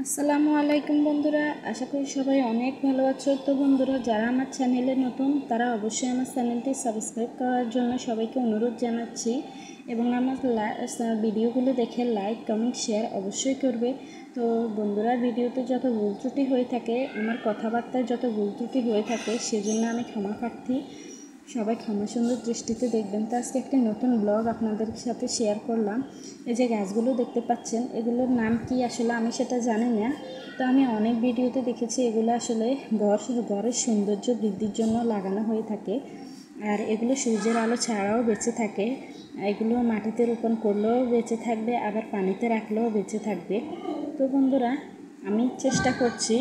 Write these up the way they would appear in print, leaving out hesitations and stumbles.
আসসালামু আলাইকুম বন্ধুরা, আশা করি সবাই অনেক ভালো আছো। তো বন্ধুরা, যারা আমার চ্যানেলে নতুন তারা অবশ্যই আমার চ্যানেলটি সাবস্ক্রাইব করার জন্য সবাইকে অনুরোধ জানাচ্ছি এবং আমার ভিডিওগুলো দেখে লাইক কমেন্ট শেয়ার অবশ্যই করবে। তো বন্ধুরা, ভিডিওতে যত ভুল ত্রুটি হয়ে থাকে, আমার কথাবার্তায় যত ভুল ত্রুটি হয়ে থাকে, সেজন্য আমি ক্ষমা প্রার্থী। সবাই ক্ষমা সুন্দর দৃষ্টিতে দেখবেন। তো আজকে একটি নতুন ব্লগ আপনাদের সাথে শেয়ার করলাম। এই যে গাছগুলো দেখতে পাচ্ছেন, এগুলোর নাম কি আসলে আমি সেটা জানি না। তো আমি অনেক ভিডিওতে দেখেছি এগুলো আসলে ঘরের সৌন্দর্য বৃদ্ধির জন্য লাগানো হয়ে থাকে। আর এগুলো সূর্যের আলো ছাড়াও বেঁচে থাকে। এগুলো মাটিতে রোপণ করলেও বেঁচে থাকবে, আবার পানিতে রাখলেও বেঁচে থাকবে। তো বন্ধুরা, আমি চেষ্টা করছি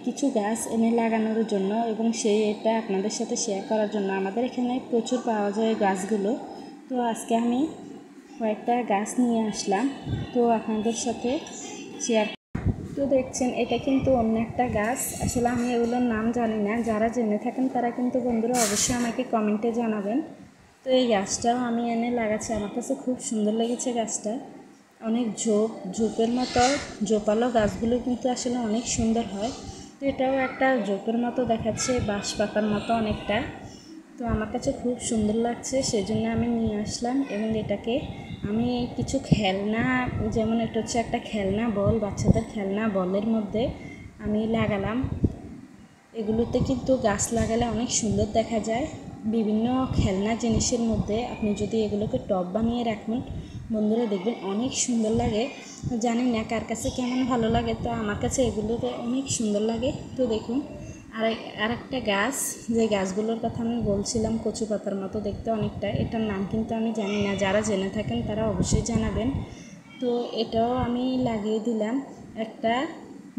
কিছু গাছ এনে লাগানোর জন্য এবং এটা আপনাদের সাথে শেয়ার করার জন্য। আমাদের এখানে প্রচুর পাওয়া যায় গাছগুলো। তো আজকে আমি কয়েকটা গাছ নিয়ে আসলাম, তো আপনাদের সাথে শেয়ার। তো দেখছেন, এটা কিন্তু অন্য একটা গাছ। আসলে আমি এগুলোর নাম জানি না। যারা জেনে থাকেন তারা কিন্তু বন্ধুরা অবশ্যই আমাকে কমেন্টে জানাবেন। তো এই গাছটাও আমি এনে লাগাচ্ছি। আমার কাছে খুব সুন্দর লেগেছে গাছটা। অনেক ঝোপের মতো ঝোপালো গাছগুলো কিন্তু আসলে অনেক সুন্দর হয়। তো এটাও একটা ঝোপের মতো দেখাচ্ছে, বাঁশ পাতার মতো অনেকটা। তো আমার কাছে খুব সুন্দর লাগছে, সেজন্য আমি নিয়ে আসলাম এবং এটাকে আমি কিছু খেলনা, যেমন এটা হচ্ছে একটা খেলনা বল, বাচ্চাদের খেলনা বলের মধ্যে আমি লাগালাম। এগুলোতে কিন্তু গাছ লাগালে অনেক সুন্দর দেখা যায়। বিভিন্ন খেলনা জিনিসের মধ্যে আপনি যদি এগুলোকে টব বানিয়ে রাখুন বন্ধুরা, দেখবেন অনেক সুন্দর লাগে। জানি না কার কাছে কেমন ভালো লাগে, তো আমার কাছে এগুলোতে অনেক সুন্দর লাগে। তো দেখুন, আর একটা গাছ, যে গাছগুলোর কথা আমি বলছিলাম কচু পাতার মতো দেখতে অনেকটা, এটার নাম কিন্তু আমি জানি না। যারা জেনে থাকেন তারা অবশ্যই জানাবেন। তো এটাও আমি লাগিয়ে দিলাম একটা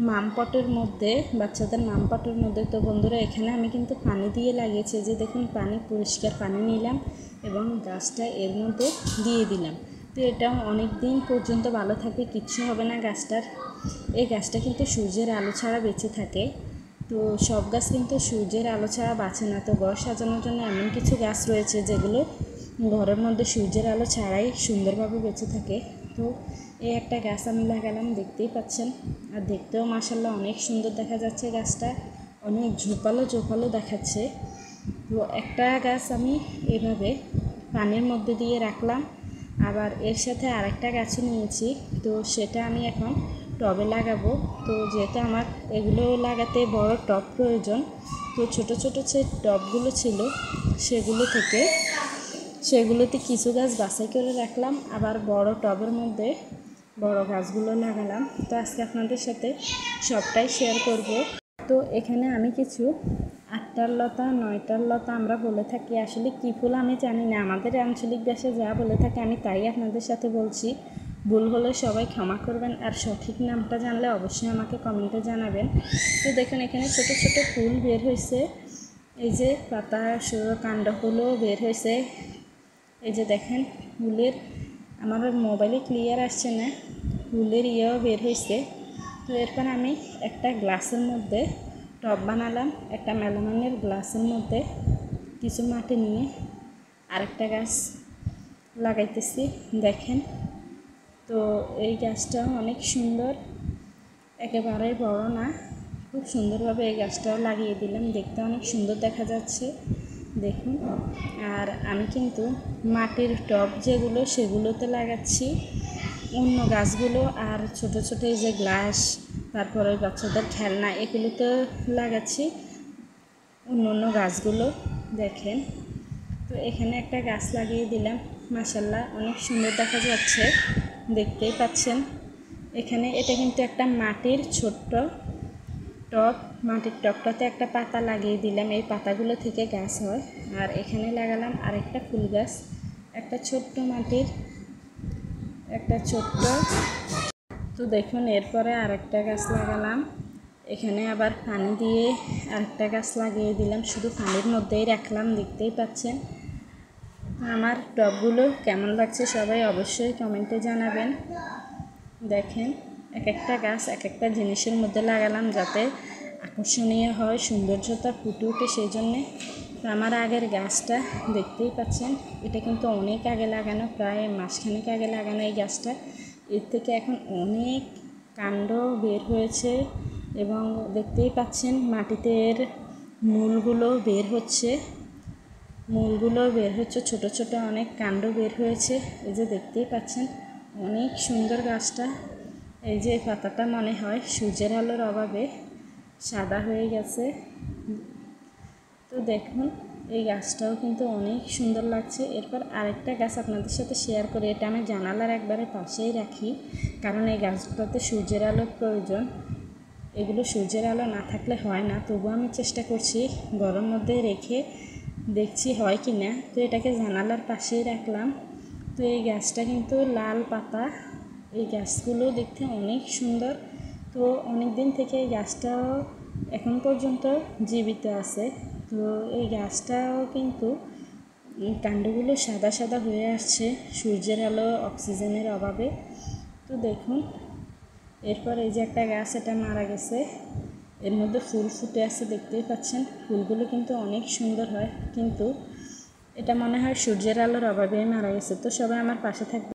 মামপটের মধ্যে, বাচ্চাদের মামপটের মধ্যে। তো বন্ধুরা, এখানে আমি কিন্তু পানি দিয়ে লাগিয়েছি। যে দেখুন, পানি, পরিষ্কার পানি নিলাম এবং গাছটা এর মধ্যে দিয়ে দিলাম। তো এটাও অনেক দিন পর্যন্ত ভালো থাকবে, কিচ্ছু হবে না গাছটার। এই গাছটা কিন্তু সূর্যের আলো ছাড়া বেঁচে থাকে। তো সব গাছ কিন্তু সূর্যের আলো ছাড়া বাঁচে না। তো ঘর সাজানোর জন্য এমন কিছু গাছ রয়েছে যেগুলো ঘরের মধ্যে সূর্যের আলো ছাড়াই সুন্দরভাবে বেঁচে থাকে। তো এই একটা গাছ আমি লাগালাম, দেখতেই পাচ্ছেন। আর দেখতেও মাশাআল্লাহ অনেক সুন্দর দেখা যাচ্ছে। গাছটা অনেক ঝোপালো দেখাচ্ছে। তো একটা গাছ আমি এভাবে পানির মধ্যে দিয়ে রাখলাম, আবার এর সাথে আরেকটা গাছও নিয়েছি। তো সেটা আমি এখন টবে লাগাবো। তো যেহেতু আমার এগুলো লাগাতে বড় টব প্রয়োজন, তো ছোট যে টবগুলো ছিল সেগুলোতে কিছু গাছ বাছাই করে রাখলাম, আবার বড় টবের মধ্যে বড় গাছগুলো লাগালাম। তো আজকে আপনাদের সাথে সবটাই শেয়ার করব। তো এখানে আমি কিছু 8টার লতা 9টার লতা আমরা বলে থাকি, আসলে কী ফুল আমি জানি না। আমাদের আঞ্চলিক ভাষায় যা বলে থাকে আমি তাই আপনাদের সাথে বলছি। ভুল হলে সবাই ক্ষমা করবেন, আর সঠিক নামটা জানলে অবশ্যই আমাকে কমেন্টে জানাবেন। তো দেখুন, এখানে ছোট ফুল বের হয়েছে। এই যে পাতা কাণ্ডগুলো বের হয়েছে। এই যে দেখেন, ফুলের, আমার মোবাইলে ক্লিয়ার আসছে না, ফুলের ইয়েও বের হয়েছে। তো এরপর আমি একটা গ্লাসের মধ্যে টব বানালাম। একটা মেলামাইনের গ্লাসের মধ্যে কিছু মাটি নিয়ে আরেকটা গাছ লাগাইতেছি, দেখেন। তো এই গাছটাও অনেক সুন্দর, একেবারে বড় না, খুব সুন্দরভাবে এই গাছটাও লাগিয়ে দিলাম। দেখতে অনেক সুন্দর দেখা যাচ্ছে, দেখুন। আর আমি কিন্তু মাটির টব যেগুলো সেগুলোতে লাগাচ্ছি অন্য গাছগুলো, আর ছোট এই যে গ্লাস, তারপরে বাচ্চাদের খেলনা, এগুলোতে লাগাচ্ছি অন্য গাছগুলো, দেখেন। তো এখানে একটা গাছ লাগিয়ে দিলাম, মাশাআল্লাহ অনেক সুন্দর দেখা যাচ্ছে, দেখতেই পাচ্ছেন। এটা কিন্তু একটা মাটির ছোট্ট টব। মাটির টবটাতে একটা পাতা লাগিয়ে দিলাম, এই পাতাগুলো থেকে গাছ হয়। আর এখানে লাগালাম আরেকটা ফুল গাছ, একটা ছোট্ট মাটির ছোট্ট। তো দেখুন, এরপরে আরেকটা গাছ লাগালাম। এখানে আবার পানি দিয়ে আরেকটা গাছ লাগিয়ে দিলাম, শুধু পানির মধ্যেই রাখলাম, দেখতেই পাচ্ছেন। আমার টবগুলো কেমন লাগছে সবাই অবশ্যই কমেন্টে জানাবেন। দেখেন, একটা গাছ একটা জিনিসের মধ্যে লাগালাম যাতে আকর্ষণীয় হয়, সৌন্দর্যতা ফুটে ওঠে, সেই জন্যে। তো আমার আগের গাছটা দেখতেই পাচ্ছেন, এটা কিন্তু অনেক আগে লাগানো, প্রায় মাসখানেক আগে লাগানো এই গাছটা। এর থেকে এখন অনেক কাণ্ড বের হয়েছে এবং দেখতেই পাচ্ছেন মাটিতে এর মূলগুলো বের হচ্ছে, ছোট ছোট অনেক কাণ্ড বের হয়েছে। এই যে দেখতেই পাচ্ছেন অনেক সুন্দর গাছটা। এই যে পাতাটা মনে হয় সূর্যের আলোর অভাবে সাদা হয়ে গেছে। তো দেখুন এই গাছটাও কিন্তু অনেক সুন্দর লাগছে। এরপর আরেকটা গাছ আপনাদের সাথে শেয়ার করি, এটা আমি জানালার একবারে পাশেই রাখি, কারণ এই গাছগুলোতে সূর্যের আলোর প্রয়োজন। এগুলো সূর্যের আলো না থাকলে হয় না, তবুও আমি চেষ্টা করছি গরম মধ্যে রেখে দেখছি হয় কি না। তো এটাকে জানালার পাশেই রাখলাম। তো এই গাছটা কিন্তু লাল পাতা, এই গাছগুলো দেখতে অনেক সুন্দর। তো অনেক দিন থেকে এই গাছটাও এখন পর্যন্ত জীবিত আছে। তো এই গাছটাও কিন্তু কাণ্ডগুলো সাদা সাদা হয়ে আসছে সূর্যের আলো অক্সিজেনের অভাবে। তো দেখুন এরপর এই যে একটা গাছ, এটা মারা গেছে, এর মধ্যে ফুল ফুটে আছে দেখতেই পাচ্ছেন। ফুলগুলো কিন্তু অনেক সুন্দর হয়, কিন্তু এটা মনে হয় সূর্যের আলোর অভাবে মারা গেছে। তো সবাই আমার পাশে থাকবে।